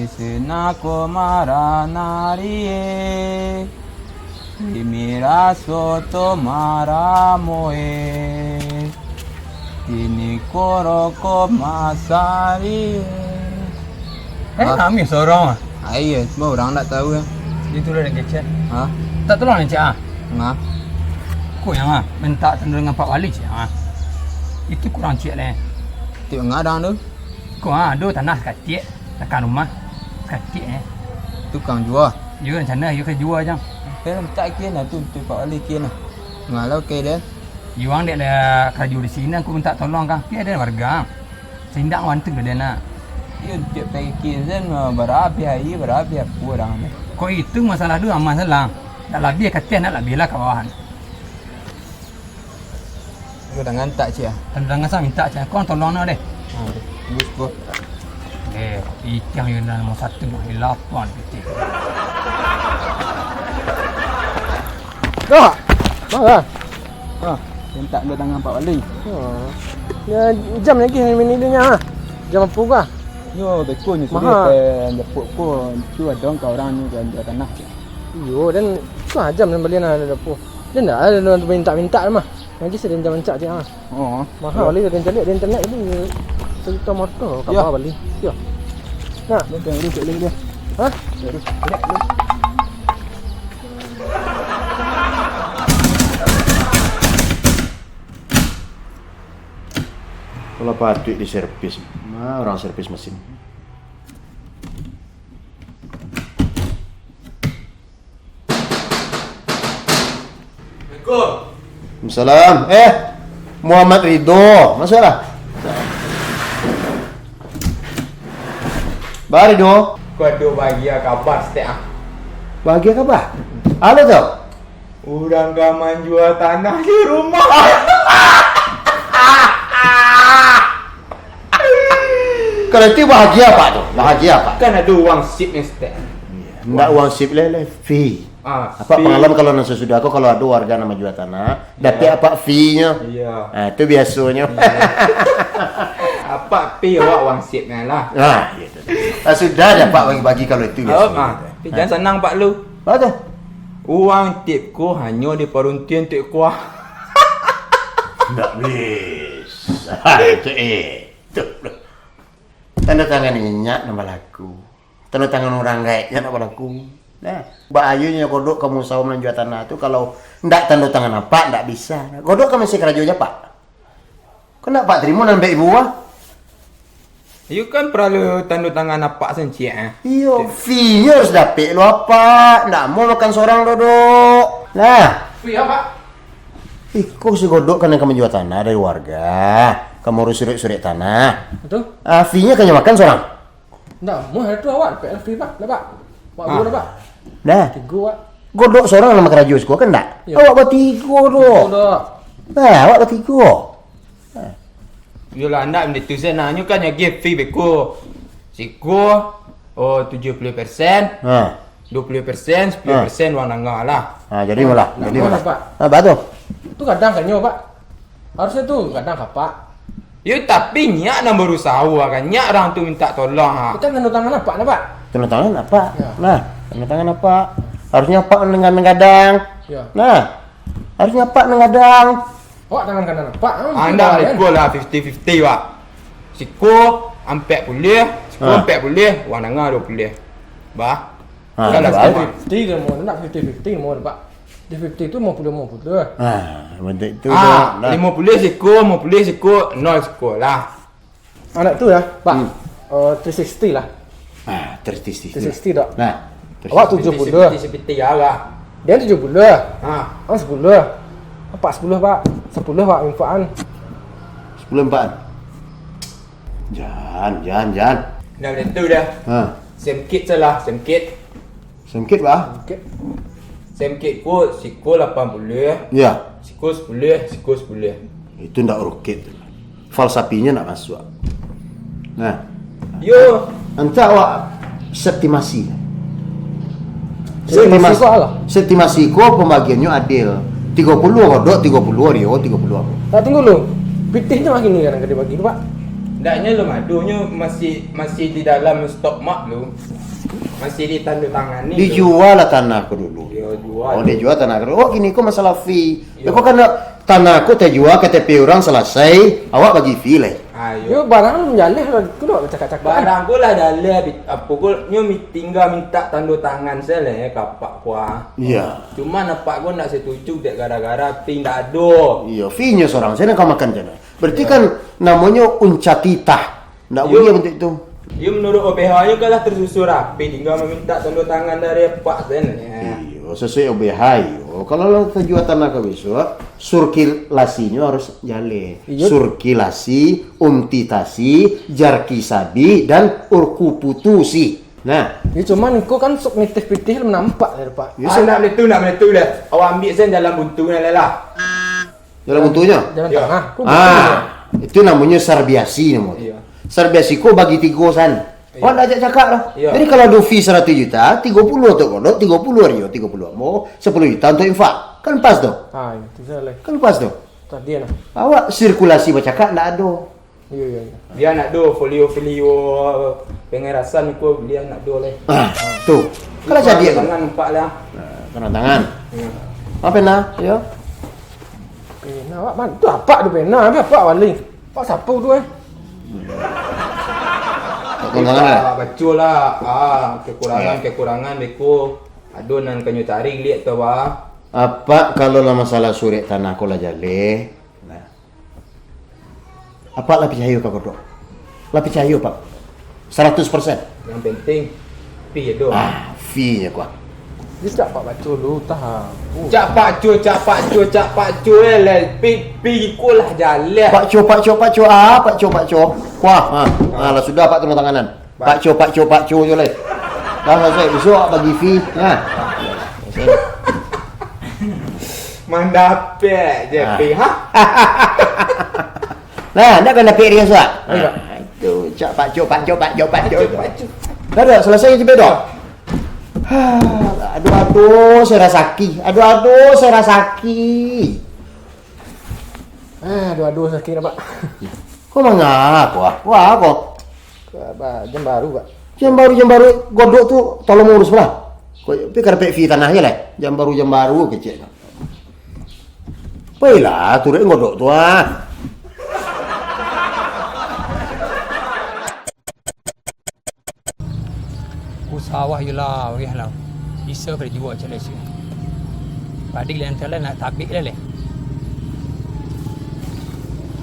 Senako maranarie Kimira soto maramoe Kini koroko masari. Kami seorang. Iya, semua orang tak tahu ya. Itu lah yang kecil. Ha? Tak tolong ni cik ah. Ngah. Kau yang minta tanda dengan Pak Wali cik ah. Itu kurang cik leh. Tengok ngadang tu. Kau ada tanah kecil dekat rumah. Kecil Tukang jual. You kan sana, you kan jual je. Kan tak kira lah tu Pak Wali kira lah. Ngalau okey dia. You orang dia ada kerja di sini, aku minta tolong kan. Dia ada warga. Sindang wanteng dia nak. You dia pergi kira berapi aku orang ni. Kau itu masalah dua masalah. Nak lebih kata nak lebih lah kawan. Aku dah ngantak cik ah. Tentang saya minta cik, kau tolong nak deh. Ha, bus ko. Ikan yang nombor satu ni lapan betul. Dah. Dah. Ha, minta dia tangan Pak Wali. Ya jam lagi minit dia. Jam apa kah? Yo, bekulnya Mahal. sudah dapur pun. Tu ada orang ni dia tanah. Yo dan setengah jam dan balik nak ada apa. Dia tak ada minta-minta mah. Nanti sedang jam mencak je ah. Oh. Mahal balik dan internet ni cerita motor kapal balik. Ya. Nah, Dia tengok rusuk lagi dia. ha? Kalau patut di servis, orang servis mesin. Assalamualaikum. Muhammad Ridho, masalah? Bari do. Kau ada bahagia kabar setiap. Bahagia khabar? Ada tau? Orang gaman jual tanah di rumah. Kalau itu bahagia apa tu? Bahagia apa? Kan ada uang sip ni setiap. Enggak uang sip lele, fee. Apa pengalaman kalau nang sesudah aku kalau ada warga nama jual tanah, dapat apa fee-nya? Iya. Itu biasanya. Apa pi awak uang sip ni lah. Gitu. Sudah dapat bagi-bagi kalau itu biasa. Tapi jangan senang Pak Lu. Apa tu? Uang tipku hanya di peruntian Tek Kuah. Tak bisa. Itu itu. Tanda tangan inyak nama laku. Tanda tangan orang gaibnya nama laku. Nah, Mbak Ayunya kodok kamu saw menjual tanah itu kalau ndak tanda tangan apa ndak bisa. Kodok kamu masih kerajonya Pak. Kena Pak terima nambah ibu ah. You kan perlu tanda tangan apa sencik Iyo, fee-nya harus dapat lo apa? Ndak mau makan seorang dodok. Nah, Fee apa? kok si kodok kan yang kamu jual tanah dari warga. Kamu urus surat tanah. Betul? Fee-nya kan yang makan seorang. Tak, mau hari tu awak dapat free pak. Dapat. Pak gua dapat. Dah. 3 awak. Godok seorang nama kerajaan sekolah kan tak? Ya. Awak bertiga dok. Dah. Nah, awak bertiga. Yolah anda benda tu saya nanya kan yang give fee beku. Siku 70%, 20%, 10% wang nangah lah. Jadi malah, jadi Mau malah. dapat. Betul. Tu kadang kan pak. Harusnya tu kadang kapak. Ya tapi nyak nak berusaha kan. Nyak orang tu minta tolong ha. Kita tanda tangan apa dapat? Tanda tangan apa? Ya. Nah, tanda tangan apa? Harusnya Pak mengadang. Ya. Nah, harusnya Pak mengadang. Awak tangan kanan apa? Anda beku lah 50-50 wak. Siku ampek boleh, siku ampek boleh, wang nangah 20. Bah. Kalau sama. 50 dia mau nak 50-50 mau dapat. 50 tu mau puluh. bentuk itu. 50 siku, 50 siku, 0 siku lah. Anak tu ya, Pak. 360 lah. Tertis. 360 tak? Nah, Awak 70. Seperti ya lah. Dia 70. Awak 10. Apa 10 Pak? 10 Pak infaan. 10-4. Jangan. Dah betul dah. Semkit salah, semkit. Sengkit Pak. Okey. Semkit ku siku 80. Ya, Siku 10, siku 10. itu ndak roket. Falsapinya ndak masuk. Nah, Yo, entah awak estimasi. Estimasi kau lah. Estimasi ko pembagiannya adil. 30 kodok, 30 Rio, 30 aku. Tak tunggu lu. Pitihnya makin ni kadang dia bagi tu Pak. Ndaknya lo madunya masih di dalam stok mak lo. Masih ditandatangani. Dijual lah tanah aku dulu. Dia jual. Oh, dia jual tanah aku. Oh, gini kok masalah fee. Ya kok kan tanah aku terjual KTP orang selesai, awak bagi fee lah. Yo Ayo. barang lu menjalih lah tu nak cakap-cakap. Barang ko lah dalam apa ko nyo tinggal minta tanda tangan saya lah kapak kuah. Iya. Cuma nampak ko nak setuju dek gara-gara fee ndak ada. Iya, fee-nya seorang saya nak makan jana. Berarti kan namanya uncatitah. Ndak Yo. boleh bentuk itu. Ya menurut OPH-nya kalau tersusun rapi tinggal meminta tanda tangan dari pak sen. Iya, sesuai OBH. Yo. Kalau lo terjual tanah ke besok, sirkulasinya harus jalan. Iya. Sirkulasi, umtitasi, jarkisabi, dan urkuputusi. Nah, Ya cuman kau kan sok nitih-pitih lu nampak lah pak. ya, Nak boleh tu dah. Awak ambil sen dalam buntunya lah. dalam bentuknya. Jalan Ya. tengah. Kau Itu namanya sarbiasi namanya. Iya. Sarbiasi ko bagi 3 san. Iya. Orang dah ajak cakap lah. Iya. Jadi kalau ada fee 100 juta, 30 untuk kodok, 30 Rio, 30 mau 10 juta untuk infak. Kan pas tu. Ah, itu salah. Kan pas tu. Tadi lah. Awak sirkulasi bercakap tak ada. Iya iya. Dia nak do folio-folio pengerasan ko dia nak do leh. Tu. Kalau jadi jangan nampak lah. kena tangan. Hmm. Apa nak? Ya. Pena awak mana? Tu apa tu pena? Apa wali? Pak siapa tu Kena tangan lah. Betul lah. Kekurangan beko adonan kanyu tarik lihat tu ba. Apa kalau lah masalah surat tanah ko lah jale? Nah. Apa lah percaya kau kodok? Lah percaya pak. 100%. Yang penting pi do. Fee-nya kuat. Dia cak pak baca lu tahu. Cak pak cu le pi ko lah jalan. Pak Co. Wah, lah sudah Pak tolong tanganan. Pak Co je lah. Dah selesai besok bagi fee, ha. Mandapek je pi ha. Nah, nak kena dapat dia suat. Iya. Itu Pak Co. Dah dah selesai je bedo. Aduh, saya rasaki. Saya rasaki. Dua-dua sakit pak. Kok mengapa? Wah, kok. Jam baru pak. Jam baru godok tu tolong urus belah. Kok tapi kada pek fee tanahnya lah. Jam baru kecil. Baiklah, turun godok tu ah. Sawah yulah, lah. Bisa pada jual macam ni. Padik lain kala nak tabik dah leh.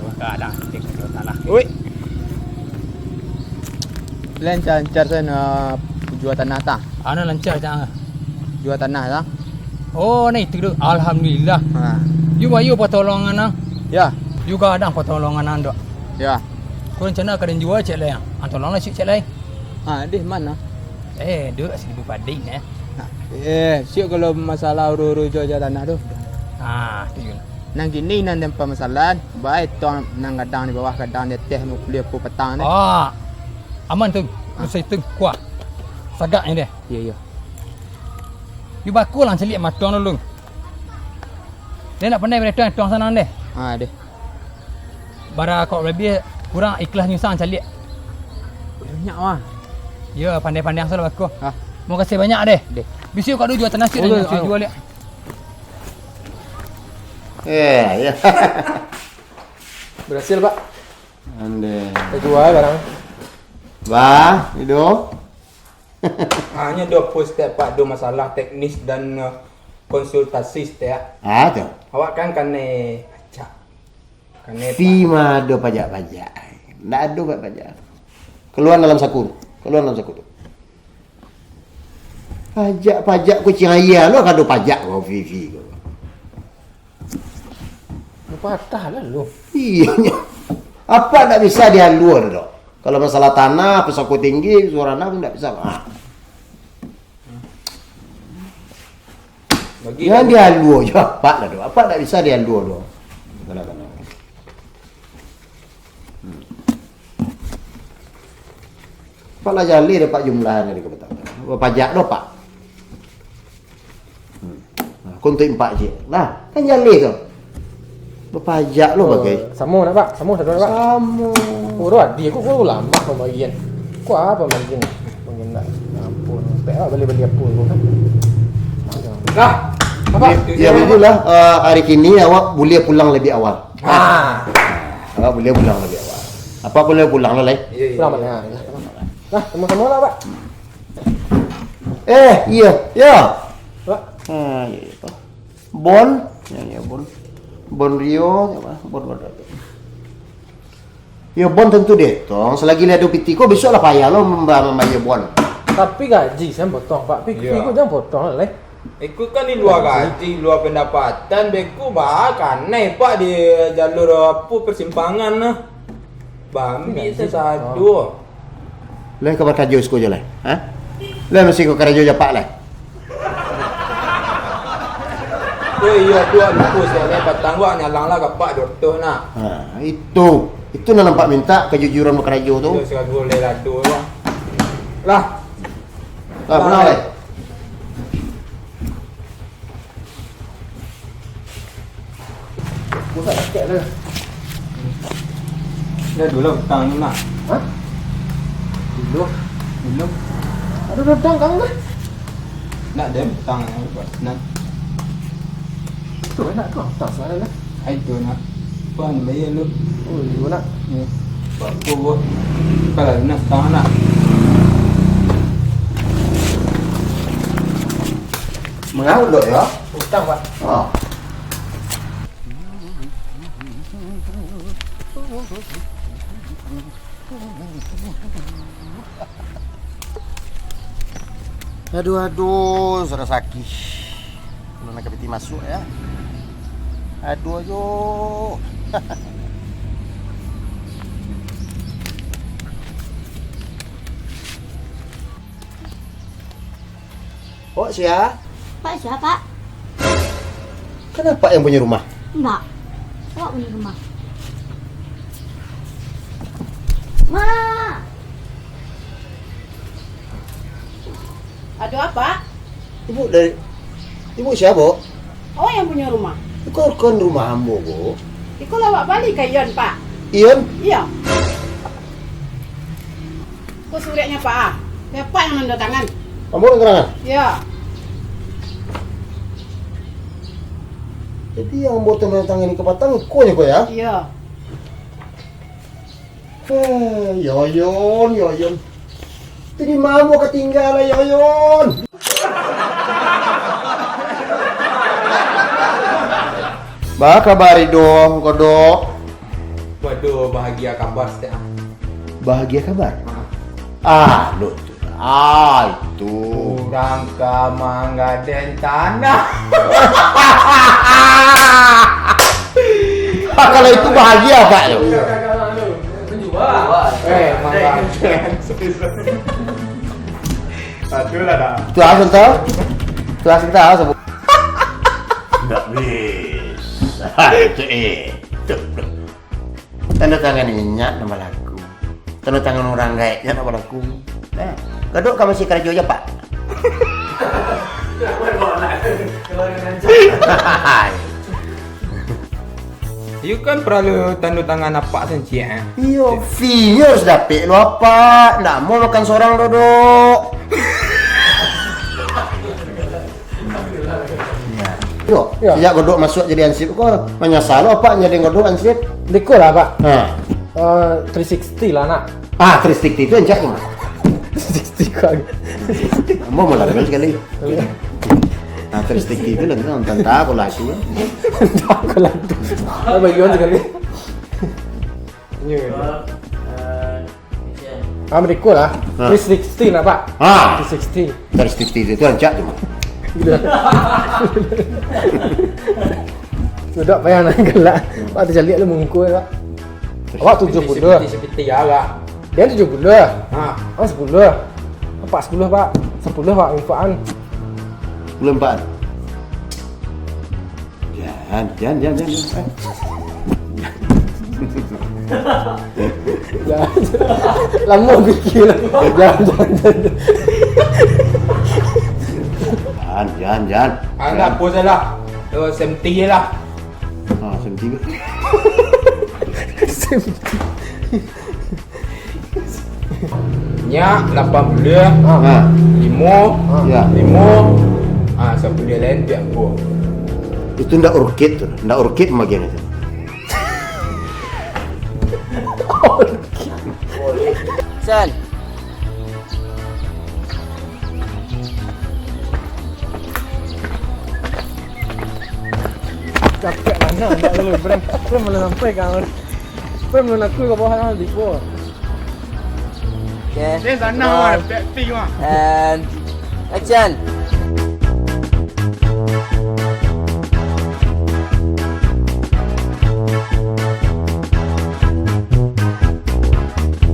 Wah, dah tengok tanah. Oi. Lancar saya nak jual tanah tak? Ana lancar jangan. Jual tanah tak? Oh, ni tu. Alhamdulillah. Ha. You bayu pertolongan ah. Ya. Juga ada pertolongan anda. Ya. Kau rencana kau jual cek lain. Tolonglah cek lain. Di mana? Duk 1000 padik Siap kalau masalah uru-uru jual tanah tu. Tu yun. Nang gini nang tempat masalah, baik tuan nang kadang di bawah kadang di teh nu kuliah pu petang ni. Aman tu. Saya tu kuat. Sagak ni dia. Ya. You baku lah celik matang dulu. Dia nak pandai berita tuang sana deh. Deh. Bara kau lebih kurang ikhlas nyusang celik. Banyak wah. Ya, pandai-pandai asal baku. Ha. Mau kasih banyak deh. Deh. Bisik kau jual tanah sikit dah jual dia. Ya. Berhasil pak. Ande. Kita jual barang. Bah, itu. Hanya dua step pak, dua masalah teknis dan konsultasi step. Tu. Awak kan pajak. Fee mah ada pajak-pajak. Tak ada pajak. Keluar dalam saku. Pajak kucing ayah lo kan ada pajak kau fee kau. Patah lah lu. Iya. Apa tak bisa dihaluan dok? Kalau masalah tanah, pesako tinggi, suarana pun tak bisa. Bagi Ya dihaluan je apa lah dok? Apa tak bisa dihaluan dok? Kalau Pak lah jali dapat jumlahan dari kebetulan. Pajak dok pak. Konten 4 je. Nah, kan jali tu. Berpajak lo bagai. Sama nak pak? Sama satu nak pak? Sama. Oh dah dia kau lama pembagian. Kau apa bagian? Bagian nak. Ampun. Tak lah beli apa kau kan. Lah. Apa? Ya begitulah hari kini awak boleh pulang lebih awal. Awak boleh pulang lebih awal. Apa boleh pulang lah, Lai? Selamat ya. Nah, sama-sama lah pak. Iya, ya. Pak. Iya. Bon, ya Bon. Bon Rio, Bon. Ya Bon tentu deh, tong. Selagi lihat piti kau besok lah payah lo membayar Bon. Tapi gaji saya potong pak. Tapi kau jangan potong lah. Ikut kan di luar gaji, luar pendapatan, beku bahkan naik pak di jalur apa persimpangan nah. Bambi sesadu. Lai kabar kerja sekolah je lah. Ha? Lai mesti kau kerja je pak lah. Iya dua lupa saya patang gua nyalang lah kapak doktor nak. Itu nak nampak minta kejujuran bekerja tu. Itu sekarang boleh ladu lah. Lah. Benar lah. Bukan sakit dah. Dah dulu hutang ni nak. Ha? Dulu. Ada hutang kang dah. Nak dia hutang buat nak. Tu nak tu hutang sana lah. Itu nak. Puan bayar lu. Oh, you nak. Ya. Apa buat? Kalau nak hutang nak. Mengaut lo ya? Hutang pak. Oh. Aduh, sudah sakit. Belum nak piti masuk ya. Aduh. Oh, siapa? Pak siapa? Kenapa yang punya rumah? Mbak. Awak punya rumah. Ma. Ada apa? Ibu siapa, Bu? Oh yang punya rumah. Kau kan rumahmu, Bu. Ikut lawak balik ke Ion, Pak. Ion? Iya. Kau suratnya Pak. Siapa yang nanda tangan? Kamu yang kerangan? Iya. Jadi yang buat tanda tangan ini ke batang, kau ya? Iya. Yoyon. Tadi mamu ketinggalan, Yoyon. Bah kabari dong, kodok. Waduh, bahagia kabar setiap. Bahagia kabar? Lu. Itu. Kurang ke Mangga dan tanah. Kalau itu bahagia, Pak. Mangga. Satu lah dah. Tu asal tahu? Sebut. Tak bisa. Itu. Tanda tangan inyak nama laku. Tanda tangan orang gaibnya nama laku. Nah, gadok kamu masih kerja aja, Pak. You kan perlu tanda tangan apa saja? Iyo, fee harus dapat lo apa? Nggak mau makan seorang dodok. Ya. Sejak godok masuk jadi ansip kok menyesal lo apa jadi godok ansip? Dekor lah pak. 360 lah nak. 360 itu encak mas. 360 kau. Mau mulai sekali. 360 itu lagi nonton tak aku lagi. Aku lantu. Apa Ion sekali? Dekor lah. 360 lah pak. 360. 360 itu encak cuma. Gila. Sudah payah nak gelak. Pak terjalik lu mungkul pak. Awak 70. Seperti ya lah. Dia 70. 10. Pak 10 pak. 10 pak infaan. Belum Pak. Jangan. Lama fikir lah. Jangan. Jangan. Anak pun salah. Semti lah. Sem 3. Nyak 80. Ha. 5. Ya. 5. Siapa dia lain pihak gua. Itu ndak orkid tu. Ndak orkid bagian itu. San. Capek mana tak dulu Prem belum sampai kan Prem belum aku ke bawah di bawah. Okay. Dia sana, pek ping mah. And action.